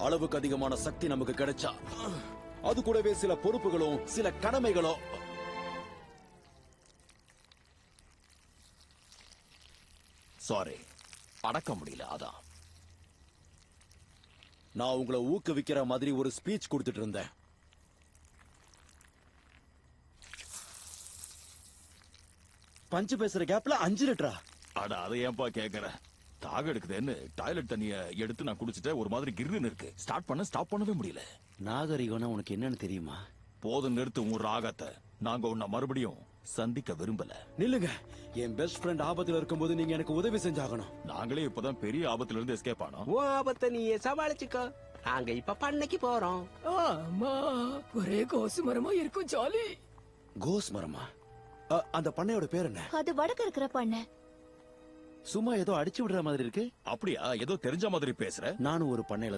அளவுக்கு அதிகமான சக்தி நமக்கு கிடைச்சா அது கூடவே சில பொறுப்புகளும் சில கடமைகளும். சாரி, அடக்க முடியல. அதான் நான் உங்களை ஊக்குவிக்கிற மாதிரி ஒரு ஸ்பீச் கொடுத்துட்டு இருந்தேன். பஞ்சு பேசுற கேப்ல 5 லிட்டரா? அட அதை ஏன்பா கேக்குற? தாக எடுக்குதுன்னு டாய்லெட் தண்ணிய எடுத்து நான் குடிச்சிட்ட ஒரு மாதிரி கிர்னு இருக்கு. ஸ்டாப் பண்ணவே முடியல. நாகரிகம்னா உனக்கு என்னன்னு தெரியுமா? போதும், நிறுத்து உன் ராகத்தை. நாங்க உன்னை மறுபடியும் சந்திக்க விரும்பல. நில்லுங்க. என் பெஸ்ட் ஃப்ரெண்ட் ஆபத்துல இருக்கும்போது நீங்க எனக்கு உதவி செஞ்சாகணும். நாங்களே இப்பதான் பெரிய ஆபத்துல இருந்து எஸ்கேப் ஆனோம். ஓ ஆபத்தை நீயே சமாளிச்சுக்கோ. நாங்க இப்ப பண்ணைக்கு போறோம். ஆமா, ஒரே கோசு மரமா இருக்கும். ஜாலி. கோஸ் மரமா? அந்த பண்ணையோட பேர் என்ன? அது வடக்கு இருக்கிற பண்ணை. சும்மா ஏதோ அடிச்சு விடுற மாதிரி இருக்கு. அப்படியா? ஏதோ தெரிஞ்ச மாதிரி பேசுற. நானும் ஒரு பண்ணையில